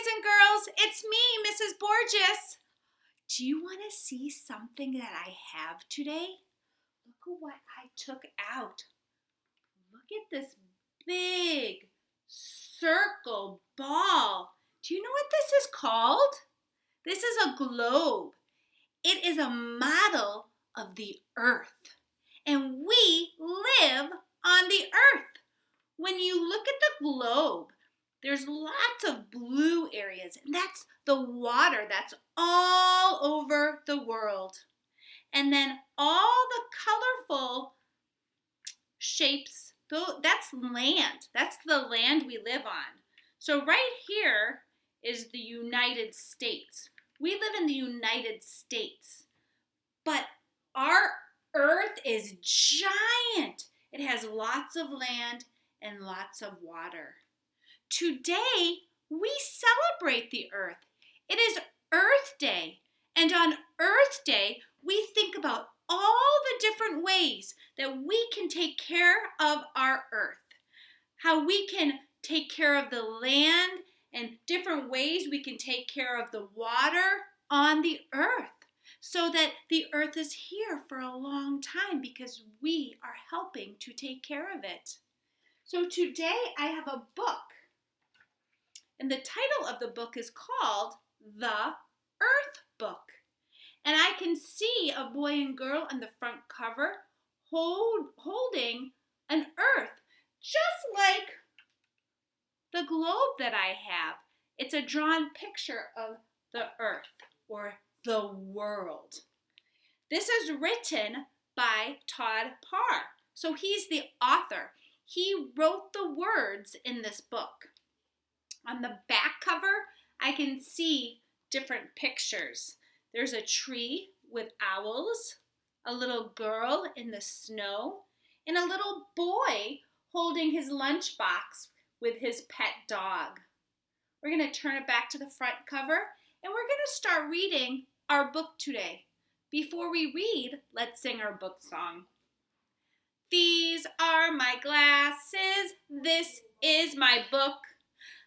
boys and girls, it's me, Mrs. Borges. Do you want to see something that I have today? Look at what I took out. Look at this big circle ball. Do you know what this is called? This is a globe. It is a model of the earth. And we live on the earth. When you look at the globe, there's lots of blue areas, and that's the water that's all over the world. And then all the colorful shapes, that's land. That's the land we live on. So right here is the United States. We live in the United States, but our earth is giant. It has lots of land and lots of water. Today, we celebrate the earth. It is Earth Day, and on Earth Day, we think about all the different ways that we can take care of our earth, how we can take care of the land, and different ways we can take care of the water on the earth so that the earth is here for a long time because we are helping to take care of it. So today I have a book, and the title of the book is called The Earth Book. And I can see a boy and girl on the front cover holding an earth, just like the globe that I have. It's a drawn picture of the earth or the world. This is written by Todd Parr. So he's the author. He wrote the words in this book. On the back cover, I can see different pictures. There's a tree with owls, a little girl in the snow, and a little boy holding his lunchbox with his pet dog. We're going to turn it back to the front cover, and we're going to start reading our book today. Before we read, let's sing our book song. These are my glasses, this is my book.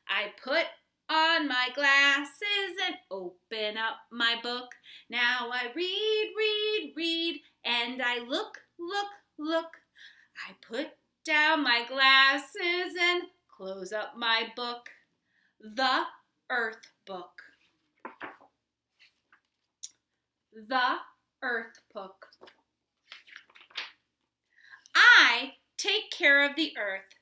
I put on my glasses and open up my book. Now I read, and I look. I put down my glasses and close up my book. The Earth Book. The Earth Book. I take care of the earth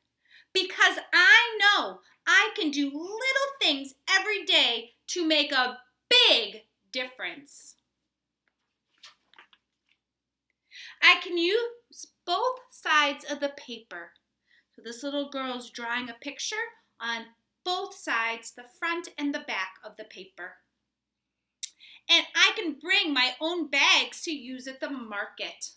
because I know I can do little things every day to make a big difference. I can use both sides of the paper. So this little girl's drawing a picture on both sides, the front and the back of the paper. And I can bring my own bags to use at the market.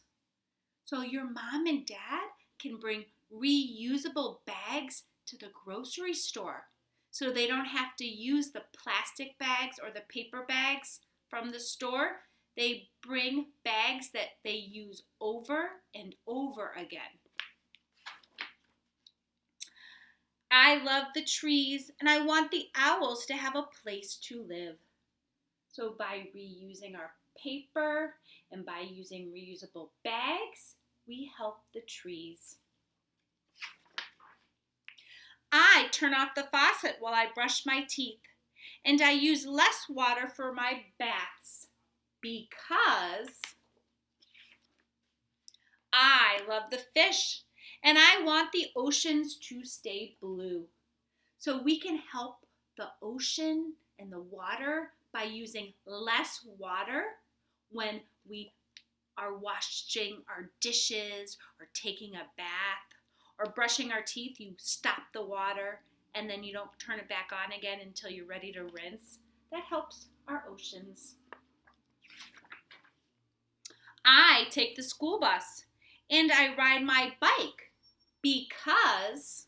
So your mom and dad can bring reusable bags to the grocery store so they don't have to use the plastic bags or the paper bags from the store. They bring bags that they use over and over again. I love the trees and I want the owls to have a place to live. So by reusing our paper and by using reusable bags, we help the trees. I turn off the faucet while I brush my teeth, and I use less water for my baths because I love the fish and I want the oceans to stay blue. So we can help the ocean and the water by using less water when we are washing our dishes or taking a bath or brushing our teeth. You stop the water and then you don't turn it back on again until you're ready to rinse. That helps our oceans. I take the school bus and I ride my bike because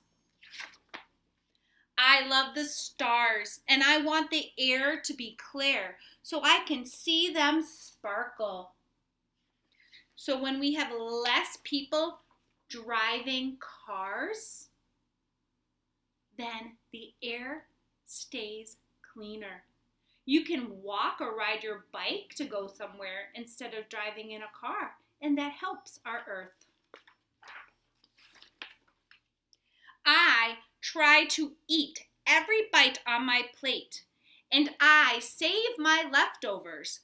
I love the stars and I want the air to be clear so I can see them sparkle. So when we have less people driving cars, then the air stays cleaner. You can walk or ride your bike to go somewhere instead of driving in a car, and that helps our earth. I try to eat every bite on my plate, and I save my leftovers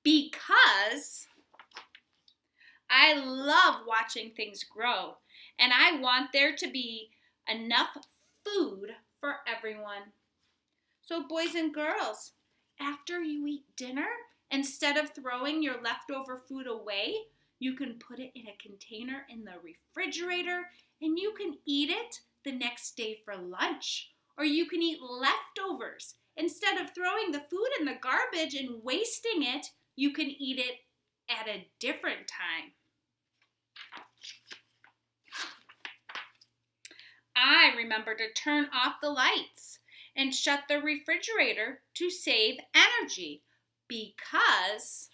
because I love watching things grow, and I want there to be enough food for everyone. So, boys and girls, after you eat dinner, instead of throwing your leftover food away, you can put it in a container in the refrigerator and you can eat it the next day for lunch. Or you can eat leftovers. Instead of throwing the food in the garbage and wasting it, you can eat it at a different time. I remember to turn off the lights and shut the refrigerator to save energy because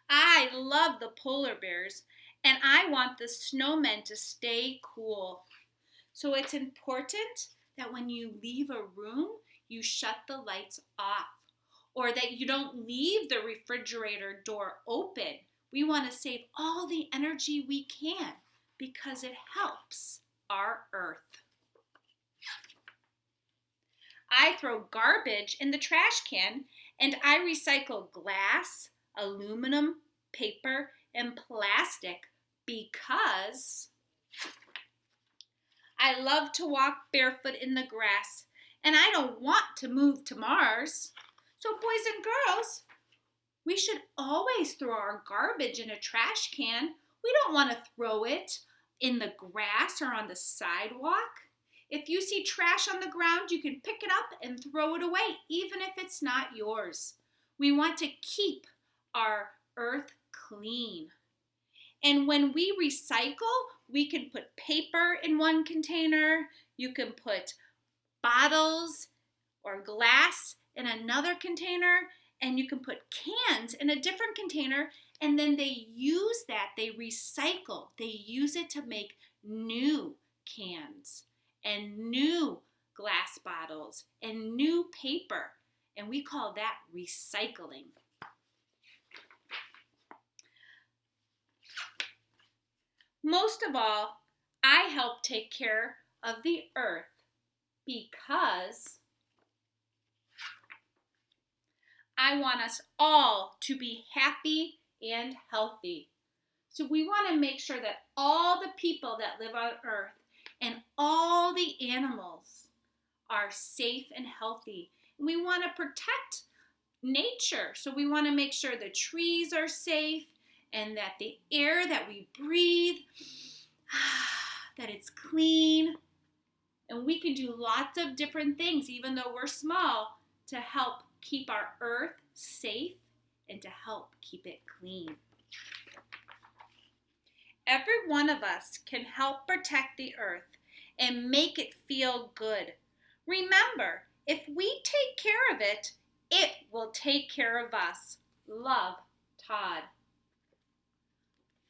I love the polar bears and I want the snowmen to stay cool. So it's important that when you leave a room, you shut the lights off or that you don't leave the refrigerator door open. We want to save all the energy we can because it helps our earth. I throw garbage in the trash can and I recycle glass, aluminum, paper, and plastic because I love to walk barefoot in the grass and I don't want to move to Mars. So boys and girls, we should always throw our garbage in a trash can. We don't want to throw it in the grass or on the sidewalk. If you see trash on the ground, you can pick it up and throw it away, even if it's not yours. We want to keep our earth clean. And when we recycle, we can put paper in one container. You can put bottles or glass in another container. And you can put cans in a different container. And then they use that, they recycle. They use it to make new cans and new glass bottles and new paper. And we call that recycling. Most of all, I help take care of the earth because I want us all to be happy and healthy. So we want to make sure that all the people that live on earth and all the animals are safe and healthy. And we want to protect nature. So we want to make sure the trees are safe and that the air that we breathe, that it's clean. And we can do lots of different things, even though we're small, to help keep our earth safe and to help keep it clean. Every one of us can help protect the earth and make it feel good. Remember, if we take care of it, it will take care of us. Love, Todd.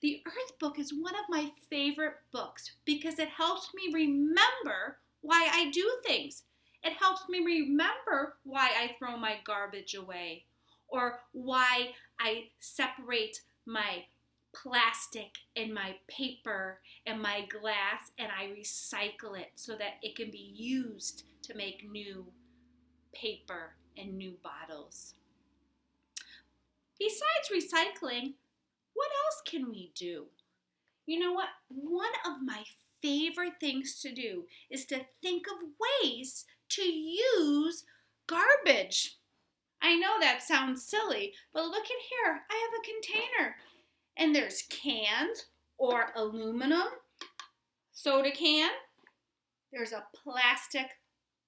The Earth Book is one of my favorite books because it helps me remember why I do things. It helps me remember why I throw my garbage away or why I separate my plastic and my paper and my glass and I recycle it so that it can be used to make new paper and new bottles. Besides recycling, what else can we do? You know what? One of my favorite things to do is to think of ways to use garbage. I know that sounds silly, but look at here. I have a container. And there's cans or aluminum soda can. There's a plastic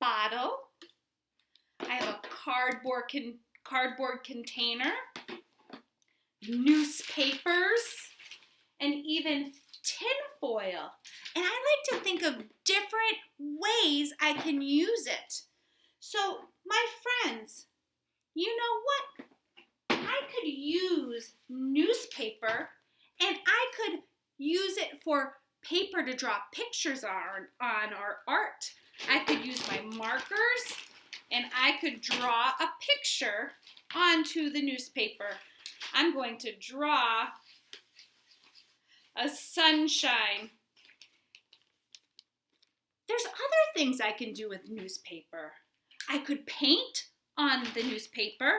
bottle. I have a cardboard container, newspapers, and even tin foil. And I like to think of different ways I can use it. So, my friends, you know what? I could use newspaper and I could use it for paper to draw pictures on or art. I could use my markers and I could draw a picture onto the newspaper. I'm going to draw a sunshine. There's other things I can do with newspaper. I could paint on the newspaper.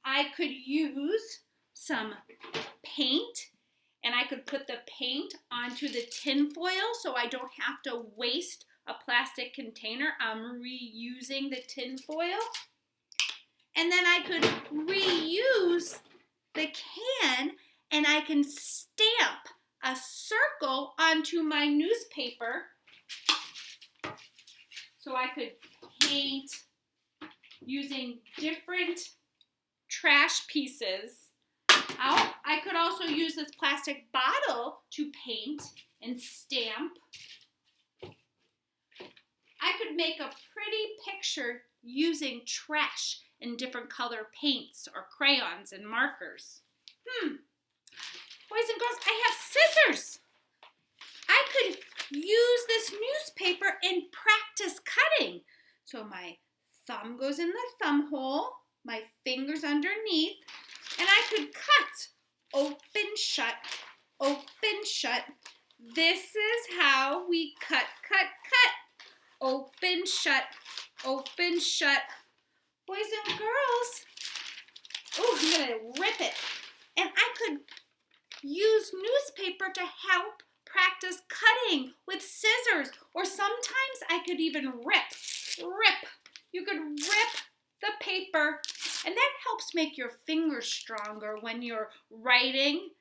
I could use some paint, and I could put the paint onto the tin foil so I don't have to waste a plastic container. I'm reusing the tin foil. And then I could reuse the can, and I can stamp a circle onto my newspaper. So I could paint using different trash pieces. I could also use this plastic bottle to paint and stamp. I could make a pretty picture using trash and different color paints or crayons and markers. Boys and girls, I have scissors. I could use this newspaper and practice cutting. So my thumb goes in the thumb hole, my fingers underneath, and I could cut. Open, shut, open, shut. This is how we cut, cut, cut. Open, shut, open, shut. Boys and girls, oh, I'm gonna rip it. And I could use newspaper to help practice cutting with scissors, or sometimes I could even rip. You could rip the paper, and that helps make your fingers stronger when you're writing,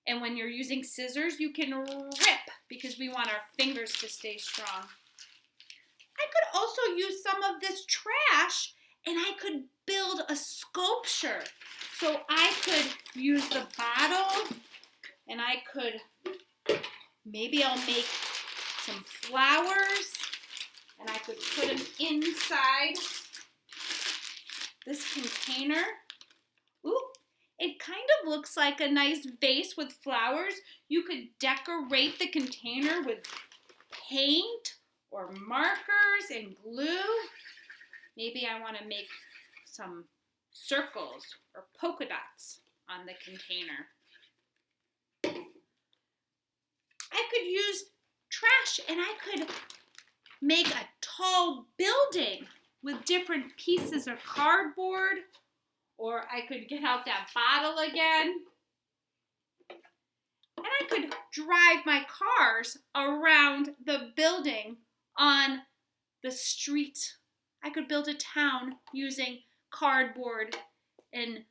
and when you're using scissors, you can rip because we want our fingers to stay strong. I could also use some of this trash, and I could build a sculpture. So I could use the bottle, and I could, maybe I'll make some flowers, and I could put them inside this container. Ooh, it kind of looks like a nice vase with flowers. You could decorate the container with paint or markers and glue. Maybe I want to make some circles or polka dots on the container. I could use trash, and I could make a tall building with different pieces of cardboard, or I could get out that bottle again, and I could drive my cars around the building on the street. I could build a town using cardboard and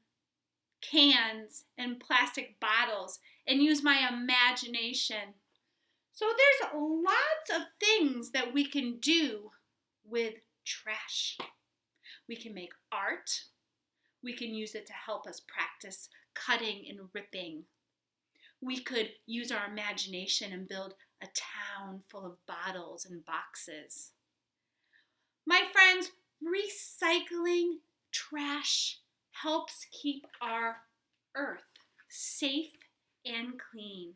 cans and plastic bottles and use my imagination. So there's lots of things that we can do with trash. We can make art. We can use it to help us practice cutting and ripping. We could use our imagination and build a town full of bottles and boxes. My friends, recycling trash helps keep our earth safe and clean.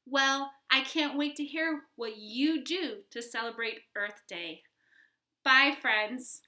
Well, I can't wait to hear what you do to celebrate Earth Day. Bye, friends.